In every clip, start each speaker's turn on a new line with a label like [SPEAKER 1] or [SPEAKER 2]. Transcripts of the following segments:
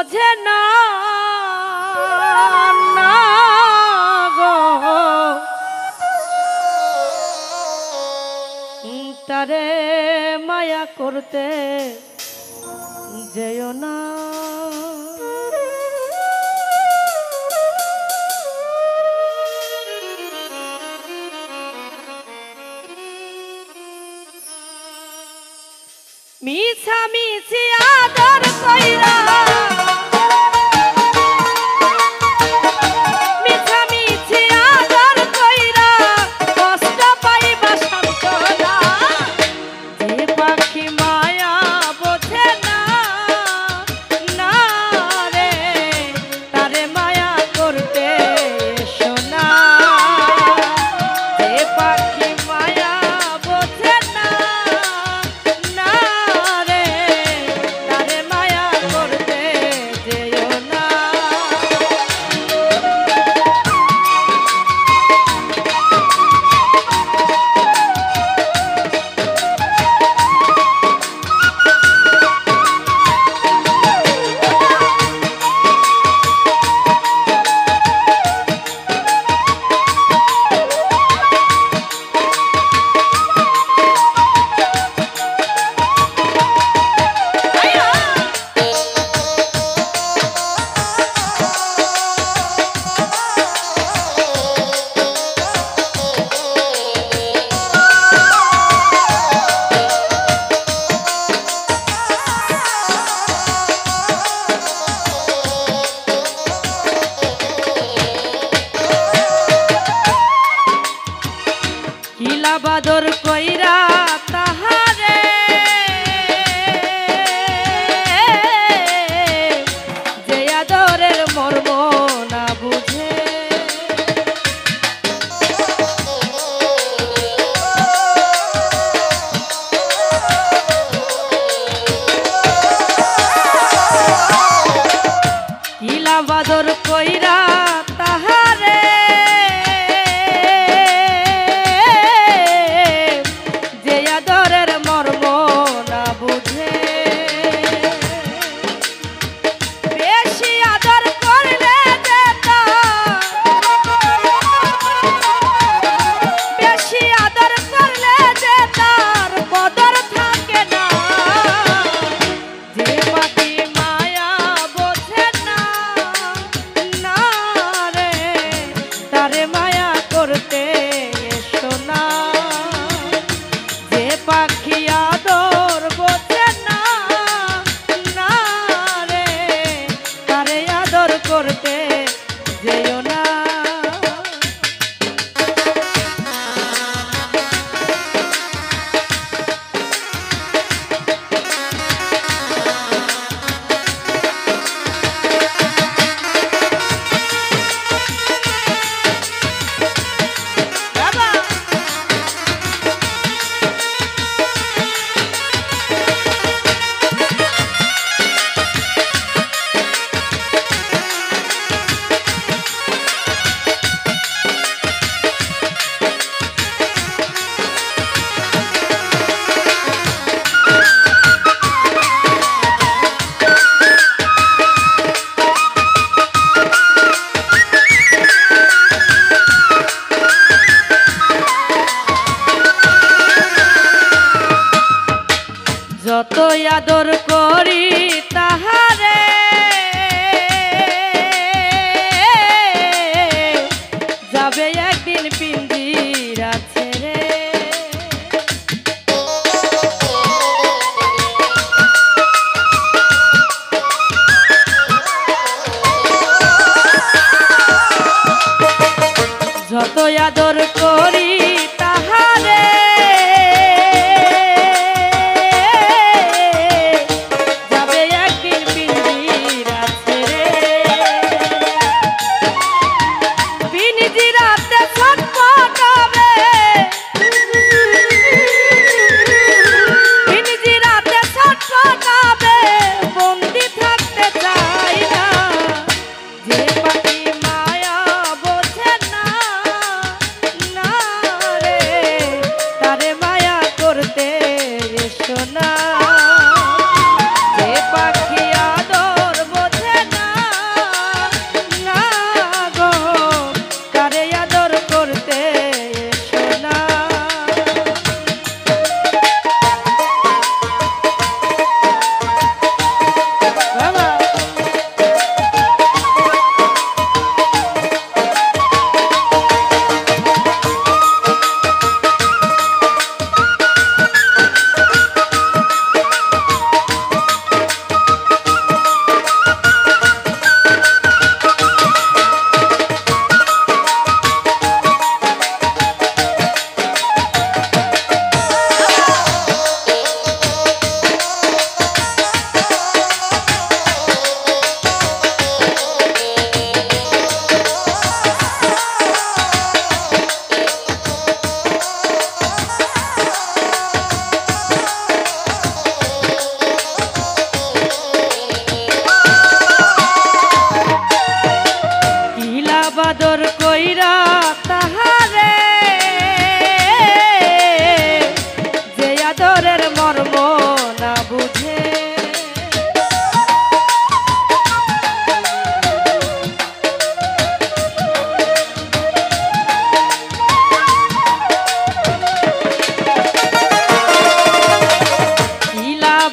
[SPEAKER 1] বোঝে না না গো তারে মায়া করতে যেও না। মিছা মিছি আদর কইরা মিছা মিছি আদর কইরা কষ্ট পাইবা সান্তনা যে পাখি মায়া বোঝে না না রে তারে মায়া করতে এসো না। যে পাখি মায়া বোঝে না না রে তারে মায়া করতে যেও না। কিলা বাদর কইরা তাহারে যে আদরের মর্ম না বুঝে কিলা বাদর কইরা তাহারে করতে যেও না। যত আদর করি তাহারে যাবে একদিন পিঞ্জিরা ছেড়ে যত আদর করি তাহারে যাবে একদিন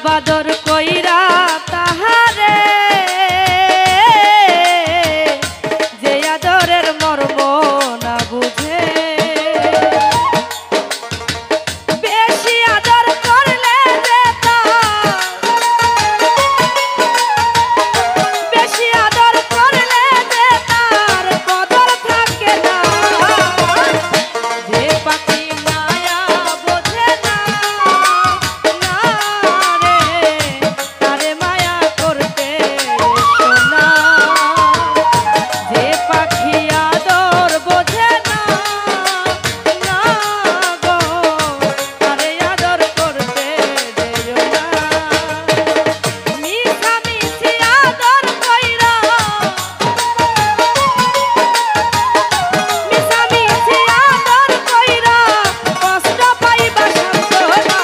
[SPEAKER 1] বাদর কইরা তাহারে যে আদরের মর্ম না বুঝে বেশি আদর করলে যে বেশি আদর করলে যে তার কদর থাকে না যে পাখি মায়া বোঝে না না রে তারে মায়া করতে শোনা যে পাখি আদর বোঝে না না গো তারে আদর করতে দেও না মিঠা মিঠি আদর কইরা মিঠা মিঠি আদর কইরা কষ্ট পাইবা সান্তনা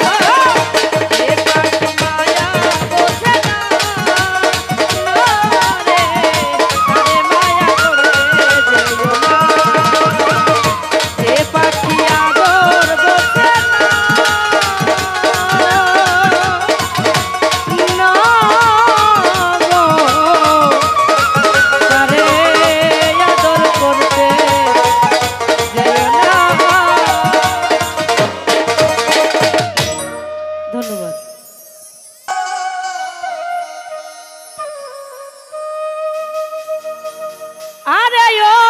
[SPEAKER 1] যে পাখি মায়া বোঝে না না রে তারে মায়া করতে দেও না যে পাখি আদর বোঝে না না গো তারে আদর করতে দেও না। ধন্যবাদ। আরে ও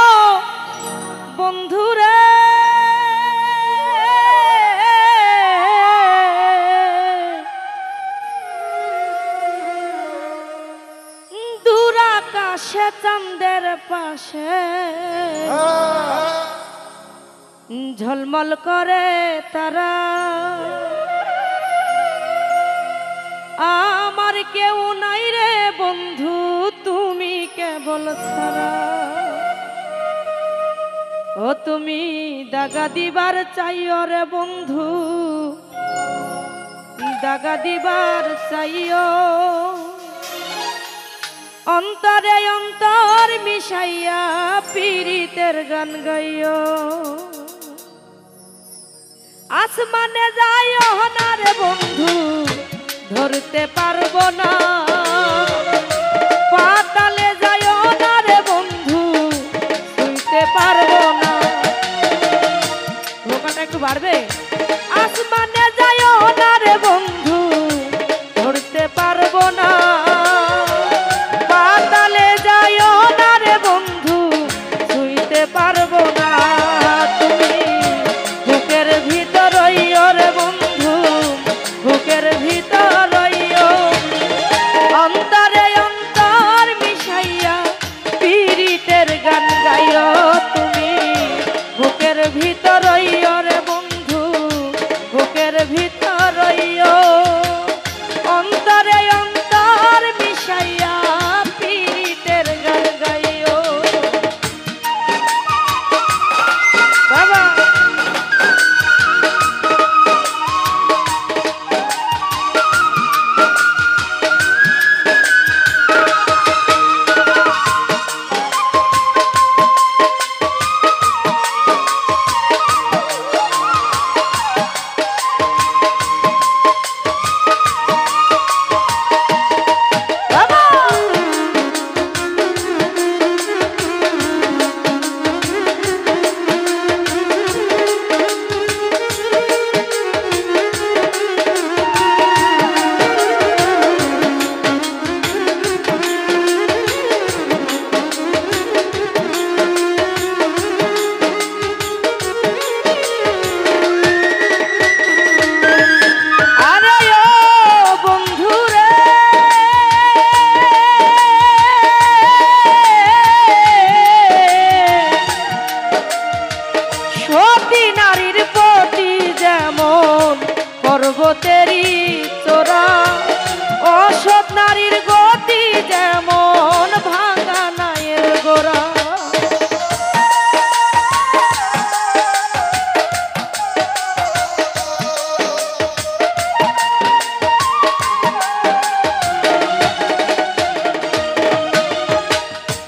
[SPEAKER 1] বন্ধুরে দূর আকাশে চাঁদের পাশে ঝলমল করে তারা আমার কেউ নাই রে বন্ধু তুমি কেবল ছাড়া ও তুমি দাগা দিবার চাইও রে বন্ধু দাগা দিবার চাইও অন্তরে অন্তর মিশাইয়া পীড়িতের গান গাইও আসমানে যাইও না রে বন্ধু ধরতে পারবো না পাতালে যাইও না রে বন্ধু শুইতে পারবো না ভোকাটা একটু বাড়বে আসমানে যাইও না রে বন্ধু ধরতে পারবো না পাতালে যাইও না রে বন্ধু শুইতে পারবো না তুমি বুকের ভিতর রইও রে বন্ধু বুকের ভিতর রইও অন্তরে অন্তর মিশাইয়া পীড়িতের গান গাইও তুমি বুকের ভিতর রইও রে বন্ধু বুকের ভিতর রইও অন্তরে অন্তর মিশাইয়া পীড়িতের গান গাইও বাবা পর্বতেরই তোরা অসৎ নারীর গতি যেমন ভাঙা নায়ের গোড়া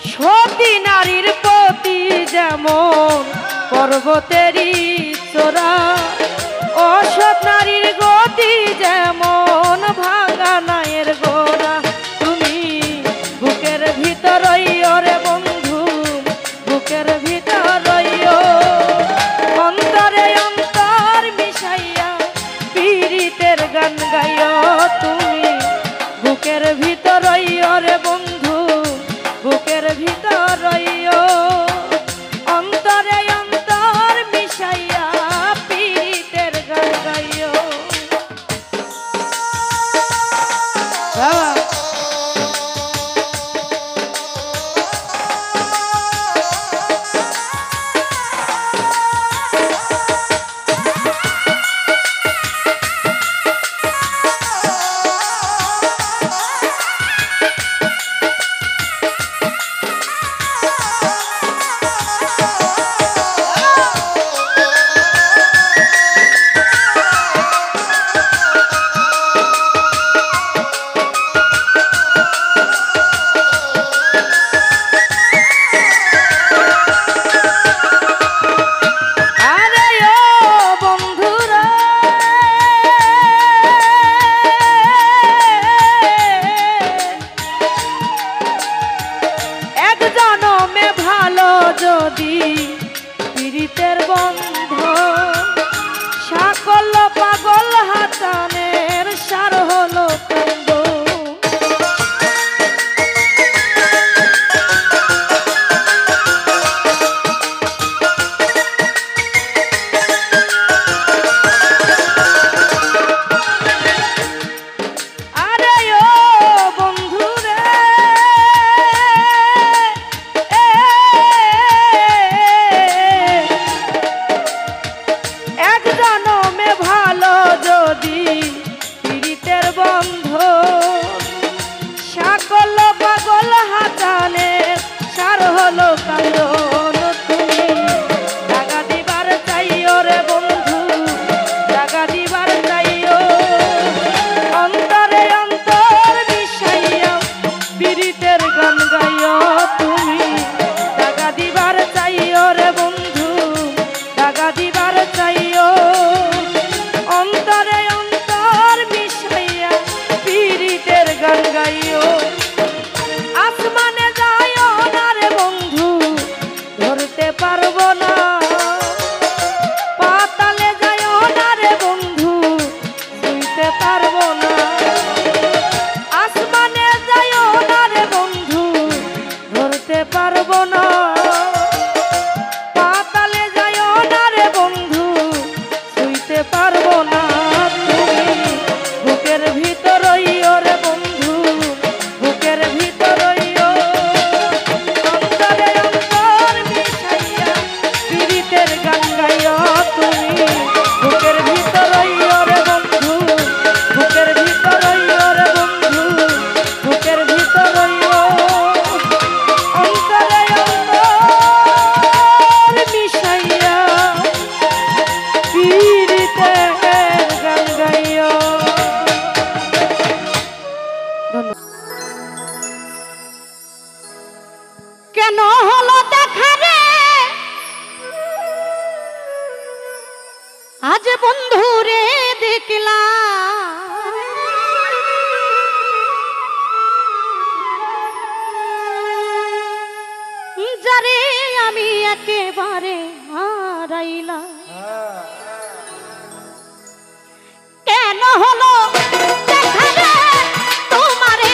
[SPEAKER 1] সতী নারীর প্রতি যেমন পর্বতেরই চোরা অসৎ নারীর গতি যেমন ভাঙা হ্যাঁ যদি পীড়িতের বন্ধ সকল পাগল হাসানের সার হলো কান্দ কেন হলো দেখা রে আজ বন্ধুরে দেখলাম যারে আমি একেবারে হারাইলাম কেন হলো দেখা রে তোমারে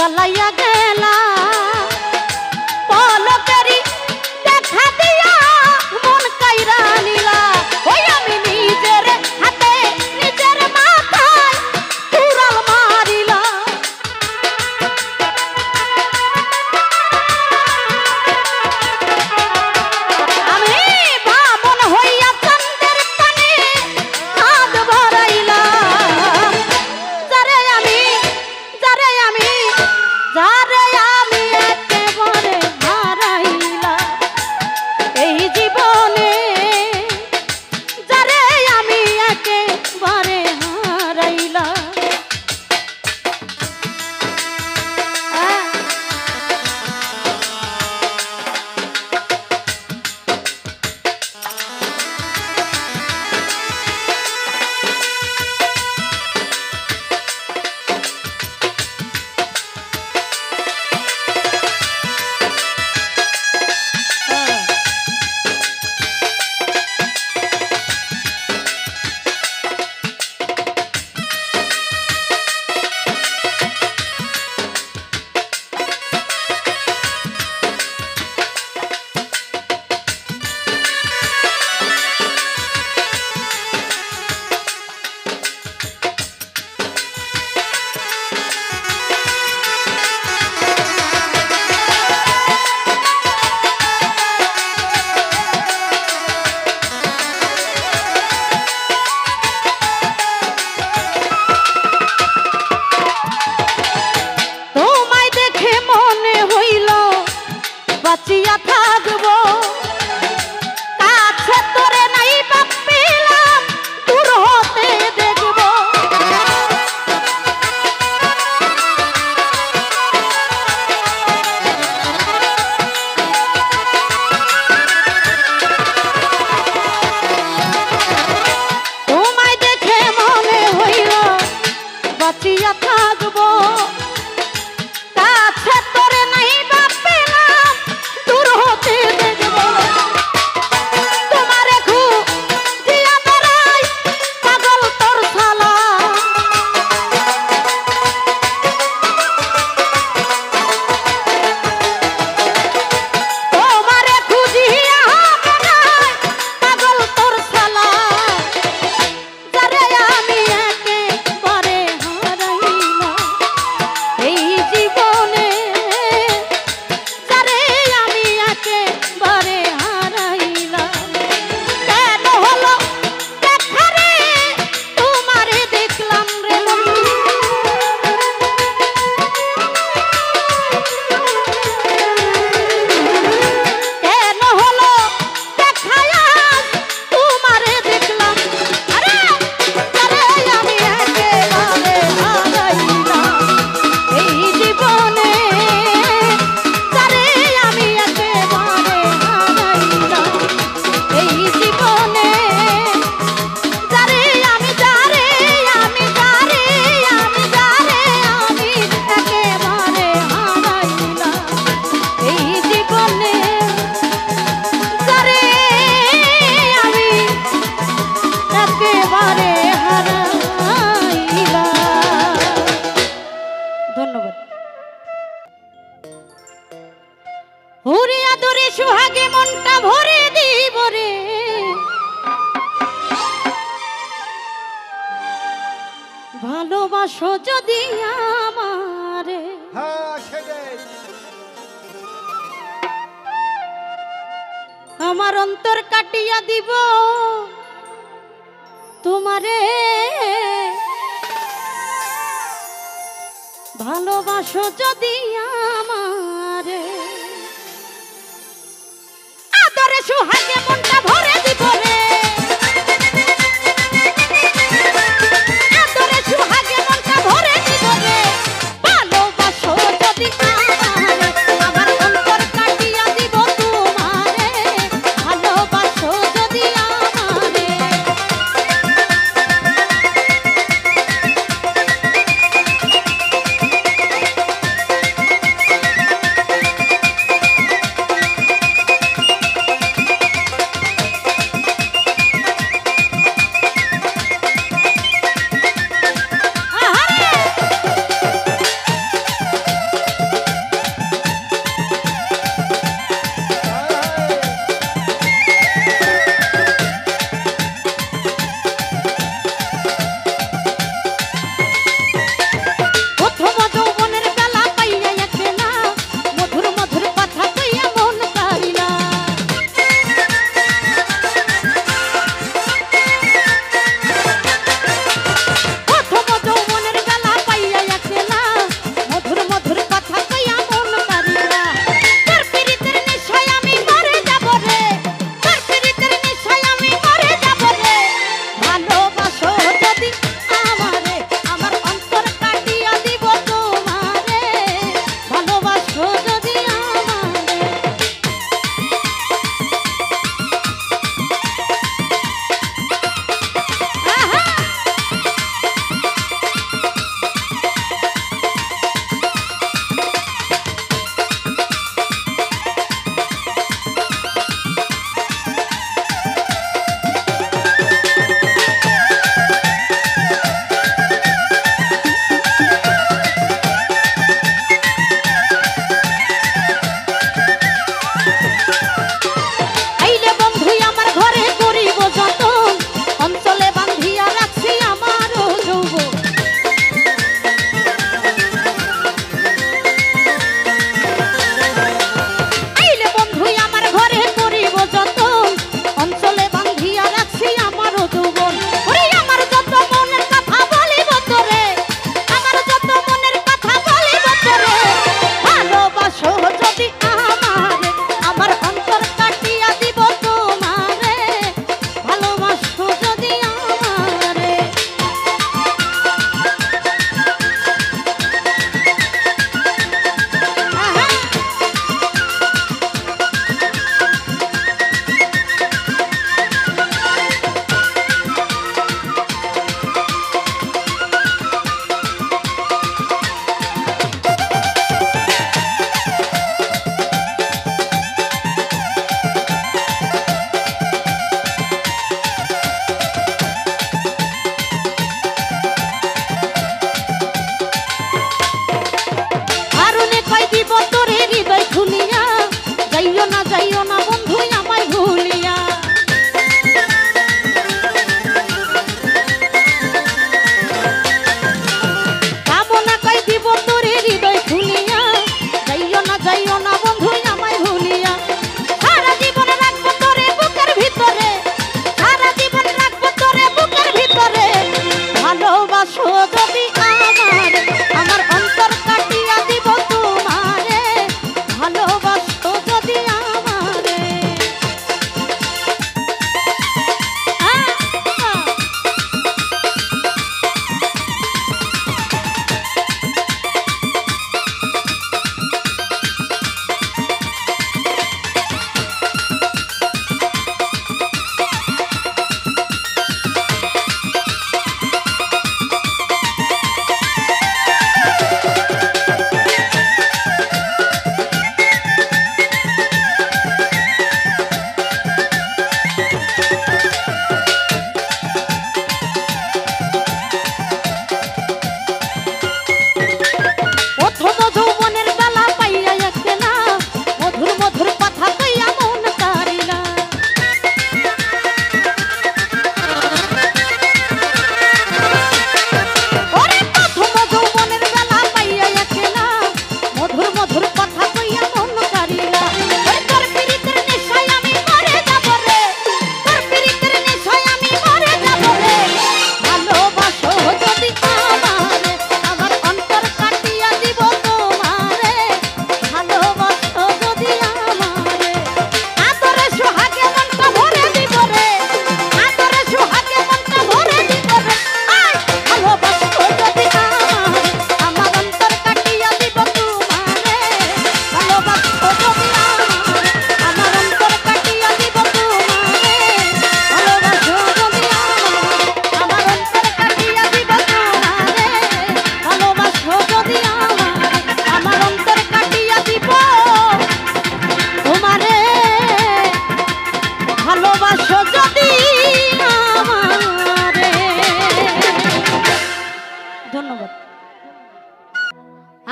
[SPEAKER 2] জ্বালাইয়া গেলা পলকেরি দেখা দিয়া মন কাইরা নিলা ওই আমি নিজের হাতে নিজের মাথায় কুড়াল মারিলা আমি বামন হইয়া চন্দ্রের পানে হাত ভরাইলাম যারে আমি যারে আমি একেবারে হারাইলাম এই জীবনে যারে আমি একেবারে হারাইলাম বাঁচিয়া থাকবো কাছে তোরে নাই বাপিলাম দূর হতে দেখবো তোমায় দেখে মনে হইল বাঁচিয়া থাকবো কাছে তোরে নাই বাপিলাম দূর হতে দেখবো তোমারে খুঁজিয়া বেড়াই পাগল তোর শালা তোমারে খুঁজিয়া বেড়াই পাগল তোর শালা যারে আমি একেবারে হারাইলাম এই জীবনে যারে আমি একেবারে হারাইলাম কেন হলো দেখা রে তোমারে দেখলাম রে বন্ধু কেন হলো দেখা আজ তোমারে দেখলাম আরে যারে আমি একেবারে হারাইলাম এই জীবনে যারে আমি একেবারে হারাইলাম এই জীবনে যারে আমি একেবারে হারাইলাম এই জীবনে যারে আমি একেবারে হারাইলাম। ধন্যবাদ। হুরে আদরে সুহাগে মনটা ভরে দিব রে ভালোবাসো যদি আমারে
[SPEAKER 3] হ্যাঁ সেটাই
[SPEAKER 2] আমার অন্তর কাটিয়া দিব তোমারে ভালোবাসো যদি আমারে আদরে সুহাগে মনটা ভরে দিব রে আদরে সুহাগে মনটা ভরে দিব রে ভালোবাসো যদি আমারে আমার অন্তর কাটিয়া দিব তোমারে ভালোবাসো যদি আমারে দিব তোরে হৃদয় খুলিয়া, যাইও না বন্ধু আমায় ভুলিয়া। কামনা কই দিব তোরে হৃদয় খুলিয়া, যাইও না বন্ধু আমায় ভুলিয়া। সারা জীবন রাখবো তোরে বুকের ভিতরে, সারা জীবন রাখবো তোরে বুকের ভিতরে। ভালোবাসো যদি আমার, আমার অন্তর কাটিয়া দিব তোমারে। ভালোবাসো যদি আমারে।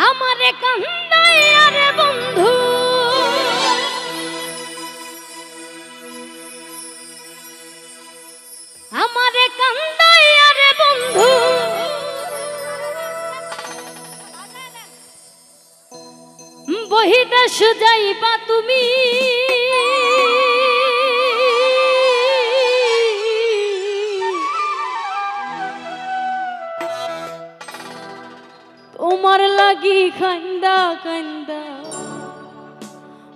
[SPEAKER 2] আমারে কান্দাইয়া রে বন্ধু, আমারে কান্দাইয়া রে বন্ধু। বহিদেশ যাইবা তুমি, তোমার লাগি কান্দা কান্দা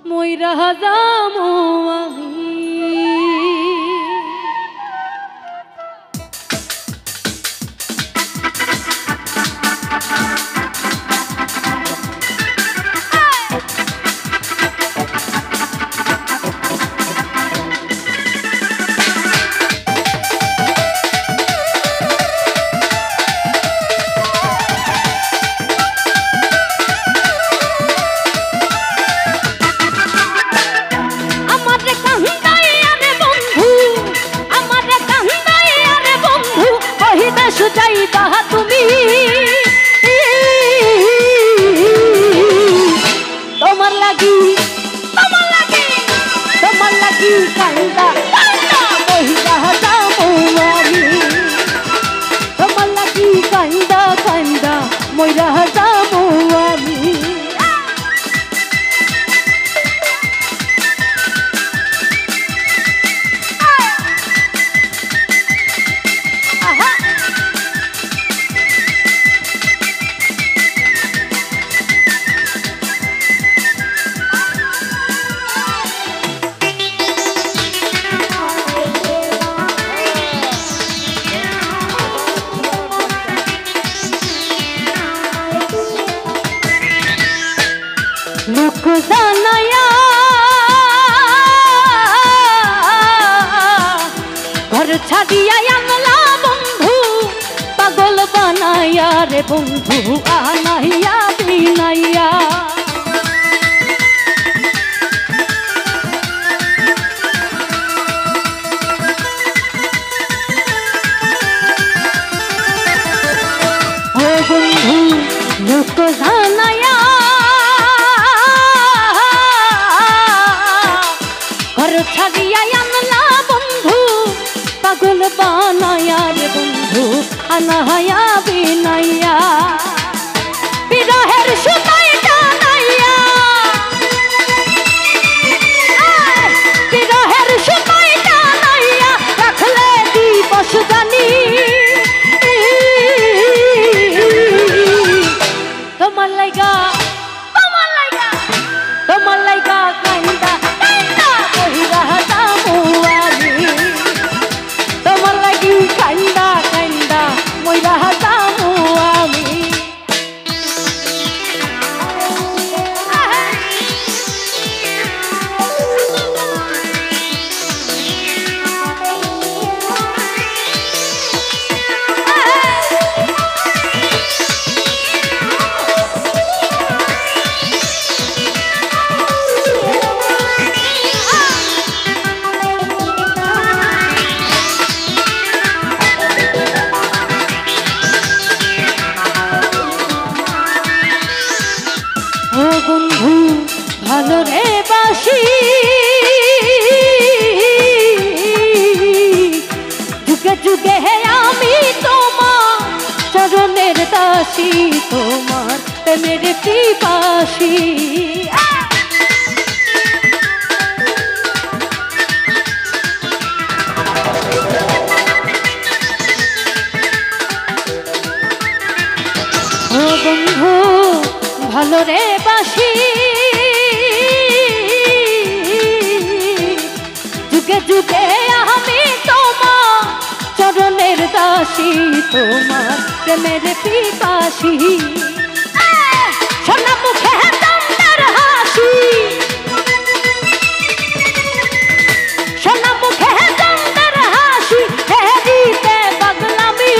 [SPEAKER 2] মইরা যামু আমি। কান্দা কান্দা মহিলা যাবো আমি, তোমার লাগি কান্দা কান্দা মহিলা যাবো আমি। लोक जानाया घर छाड़िया आनला बंधु, पागल बनाया रे बंधु आनाइया बिनाइया। ओ बंधु लोक जानाया ছাড়িয়া আনলা বন্ধু পাগল বানায়া রে বন্ধু আনায়া বিনাইয়া বিরহের সুতায় টানাইয়া বিরহের সুতায় টানাইয়া রাখলে দিবস জানি তোমার লাইগা কান্দা কান্দা কইরা যামু আমি তোমার লাগি কান্দা কান্দা মইরা যামু আমি বন্ধু ভালো রে বাসি যুগে যুগে হে আমি তোমার চরণের দাসী তোমার প্রেমের পিপাসী ও বন্ধু ভালো রে বাসি যুগে যুগে আমি তোমার চরণের দাসী তোমার প্রেমের পিপাসী সোনা মুখে তোমার হাসি সোনা মুখে তোমার হাসি হেরিতে পাগলামি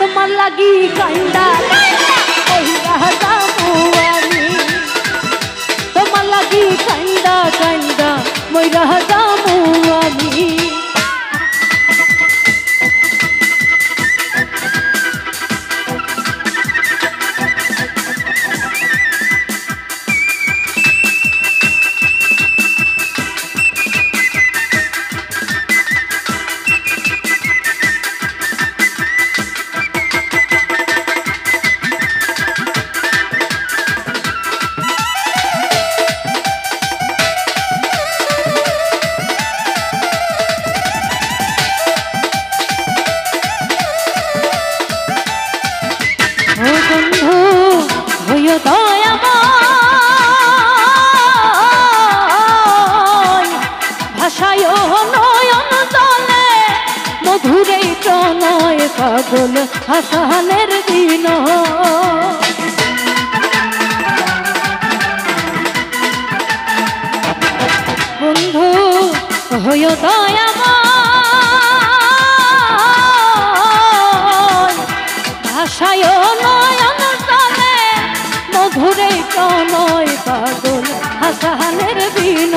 [SPEAKER 2] তোমার লাগি কান্দা কইরা যামু আমি তোমার লাগি কান্দা কান্দা মইরা যামু আমি ভাষায় নয়ন তলে মধুরে প্রণয় পাগল হাসানের দিন বন্ধু হই দয়াময় ভাষায় নয়ন তলে মধুরে প্রণয় পাগল হাসানের দিন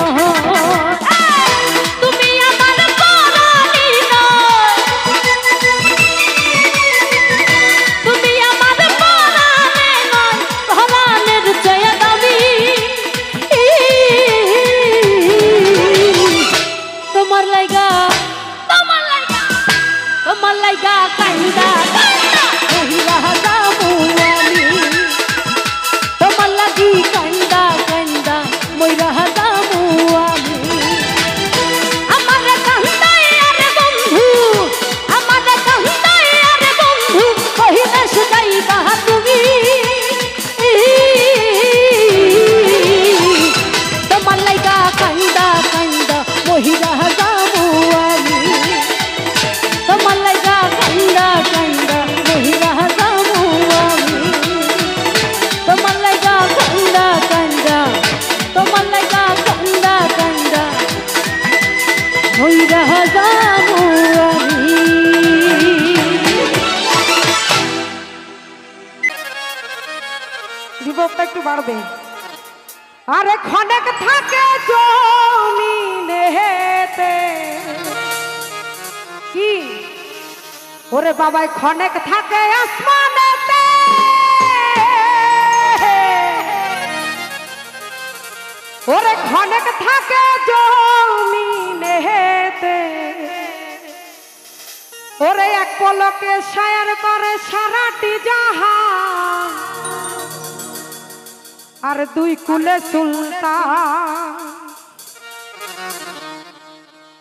[SPEAKER 2] তুমি আমার পরাণী নয় তুমি আমার পরাণে নয় ভগবানের জয় দাবি তোমার লাইগা কান্দা কইরা যামু আমি তোমার লাগি কান্দা কান্দা মইরা যামু আমি আমার কান্দায় আরে বন্ধু আমার কান্দায় আরে বন্ধু কহিলে যাইবা তুমি তোমার লাইগা কান্দা কান্দা মইরা যামু আমি তোমার লাইগা কান্দা কান্দা মইরা যামু আমি তোমার লাইগা কান্দা কান্দা তোমার লাইগা কান্দা কান্দা মইরা যামু আমি
[SPEAKER 1] রিভাবটা একটু বাড়বে আরে ক্ষণেক থাকে জমিনেতে কি ওরে বাবাই ক্ষণেক থাকে আসমানেতে ওরে ক্ষণেক থাকে জমিনেতে ওরে এক পলকে শায়ার করে সারাটি জাহান আর দুই কুলে সুলতান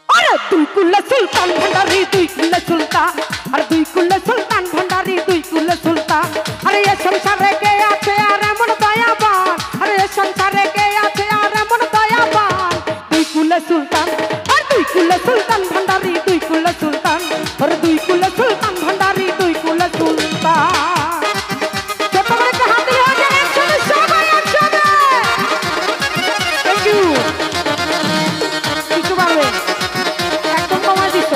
[SPEAKER 1] আরে দুই কুলে সুলতান ভান্ডারি দুই কুলে সুলতান আর দুই কুলে সুলতান ভান্ডারি দুই কুলে সুলতান আরে এ সংসারে কে আছে আর এমন দয়াবান আরে এ সংসারে কে আছে আর এমন দয়াবান দুই কুলে সুলতান আর দুই কুলে সুলতান ভান্ডারি দুই কুলে সুলতান আর দুই কুলে সুলতান ভান্ডারি দুই কুলে সুলতান ছোট করে একটা হাত দিয়ে হয়ে যায় একসাথে সবাই একসাথে থ্যাংক ইউ কিছু পারবে একদম কমাই দিত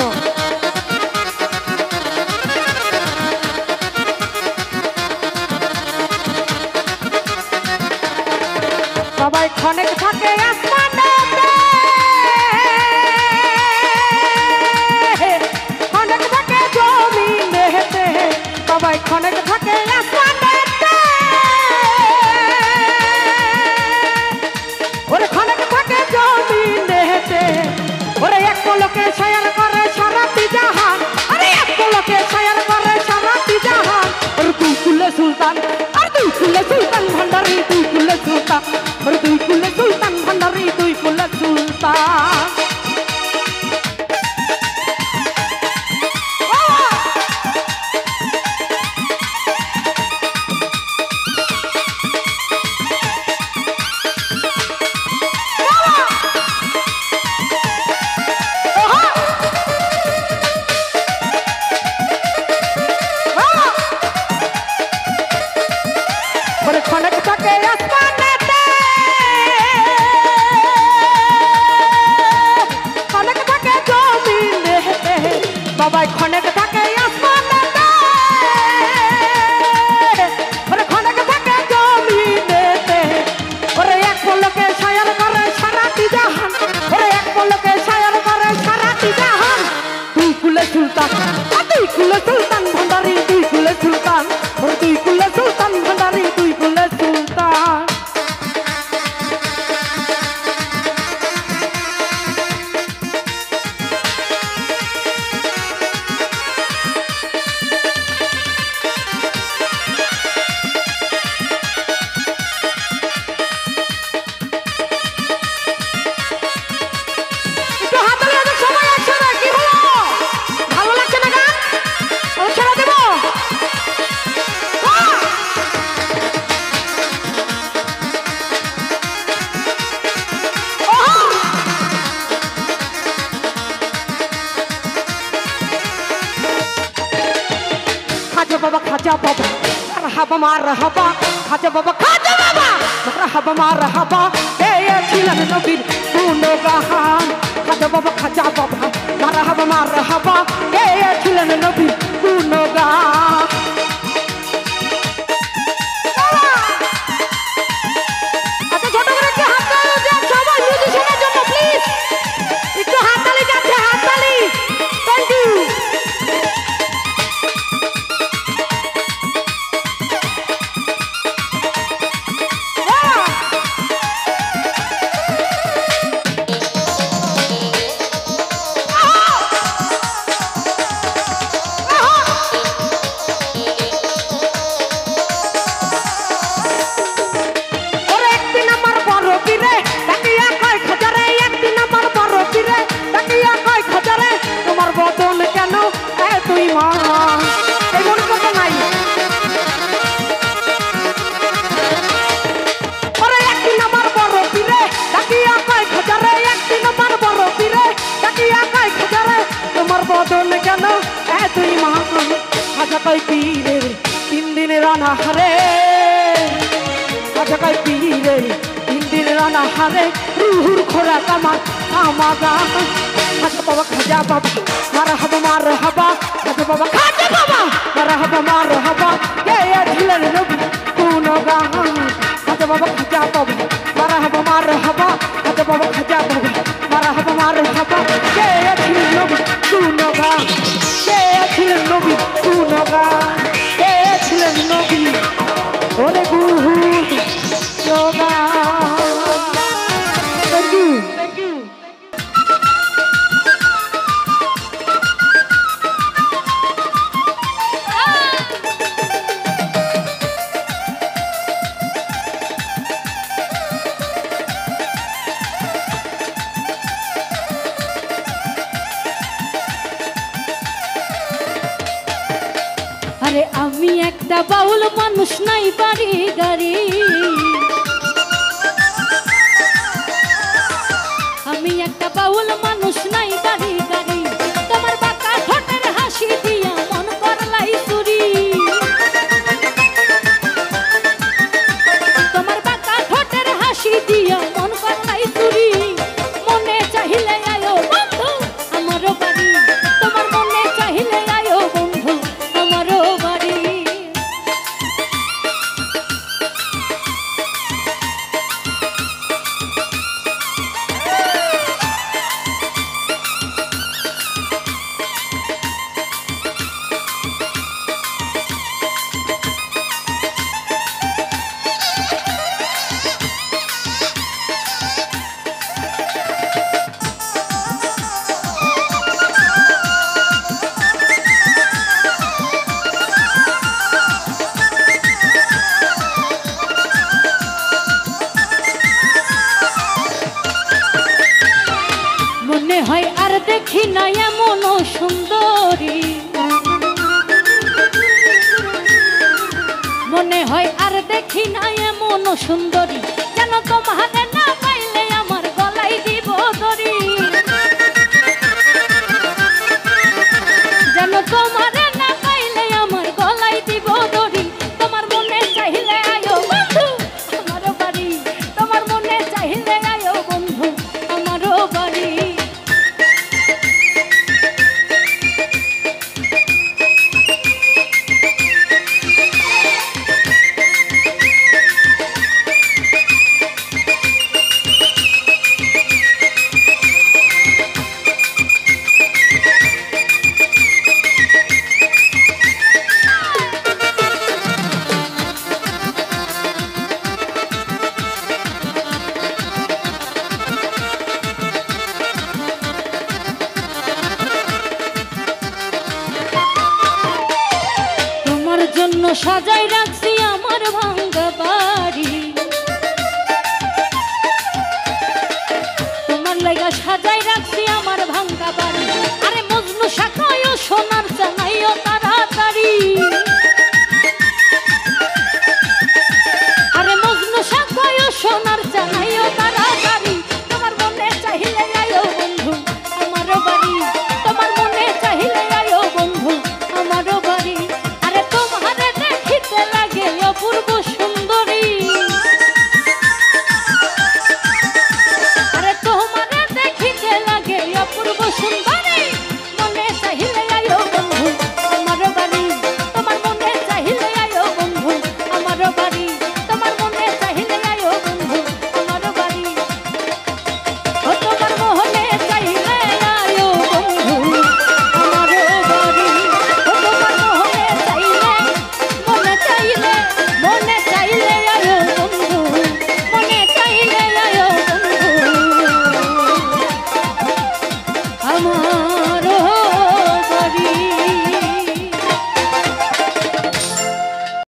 [SPEAKER 1] সবাই ক্ষণেক থাকে আসমানেতে ক্ষণেক থাকে জমিনেতে সবাই ক্ষণেক থাকে আসমানেতে ওরে ক্ষণেক থাকে জমিনেতে ওরে এক পলকে শায়ার করে সারাটি জাহান আরে এক পলকে শায়ার করে সারাটি জাহান ওরে দুই কুলে সুলতান আর দুই কুলে সুলতান ভান্ডারি দুই কুলে সুলতান ওরে দুই কুলে সুলতান ভান্ডারি দুই কুলে সুলতান ওরে ক্ষণেক থাকে আসমানেতে ক্ষণেক থাকে জমিনেতে বাবাই ক্ষণেক থাকে আসমানেতে ওরে ক্ষণেক থাকে জমিনেতে ওরে এক পলকে শায়ার করে সারাটি জাহান ওরে এক পলকে শায়ার করে সারাটি জাহান দুই কুলে সুলতান দুই কুলে সুলতান ভান্ডারি দুই কুলে সুলতান ওরে দুই কুলে সুলতান ভান্ডারি দুই কুলে সুলতান একটু হাততালি হবে সবাই একসাথে কি হলো ভালো লাগছে না গান আমি ছেড়ে দেব খাজা বাবা মারহাবা মারহাবা খাজা বাবা মারহাবা মারহাবা কে ছিলেন নবীর গুণগান খাজা বাবা মারহাবা মারহাবা কে ছিলেন নবীর গুণগান আচ্ছা ছোট করে একটু হাততালি দেন সবাই মিউজিশিয়ানের জন্য প্লিজ একটু হাততালি যাচ্ছে হাততালি থ্যাংক ইউ ওরে একদিন আমার বড় পীরে ডাকিয়া কয় খাজারে একদিন আমার বড় পীরে ডাকিয়া কয় খাজারে তোমার বদন কেন তুই মা এমন কথা নাই ওরে একদিন আমার বড় পীরে ডাকিয়া কয় খাজারে একদিন আমার বড় পীরে ডাকিয়া কয় খাজারে তোমার বদন কেন তুই মা খাজা কয় পীরে 3 দিনের রানা হারে খাজা কয় পীরে 3 দিনের রানা হারে রুহুর খোরাক আমার আমাগা খাজা বাবা মারহাবা মারহাবা খাজা বাবা মারহাবা কে ছিলেন নবী গুণগান খাজা বাবা মারহাবা মারহাবা খাজা বাবা মারহাবা মারহাবা কে ছিলেন নবী গুণগান কে ছিলেন নবী গুণগান কে ছিলেন নবী ওরে গুহু যোগা
[SPEAKER 2] আরে আমি একটা বাউল মানুষ, নাই বাড়ি গাড়ি। আমি একটা বাউল মানুষ, নাই বাড়ি গাড়ি। তোমার বাঁকা ঠোঁটের হাসি দিয়া মন করলাই চুরি। তোমার বাঁকা ঠোঁটের হাসি দিয়া মন করলাই চুরি। মনে চাহিলে আয়ো বন্ধু আমারও বাড়ি। তোমার মনে চাহিলে আয়ো বন্ধু আমারও বাড়ি। মনে হয় আর দেখি না এমন সুন্দরী। মনে হয় আর দেখি না এমন সুন্দরী। যেন তোমার না পাইলে আমার গলায় দিব দড়ি। যেন তোমার না পাইলে আমার গলায় দিব দড়ি। তোমার মনে চাইলে আয়ো বন্ধু আমারও বাড়ি। তোমার মনে চাইলে আয়ো বন্ধু আমারও বাড়ি। সাজাই রাখছি আমার ভাঙ্গা বাড়ি। তোমার লাগা সাজাই রাখছি আমার ভাঙ্গা বাড়ি। আরে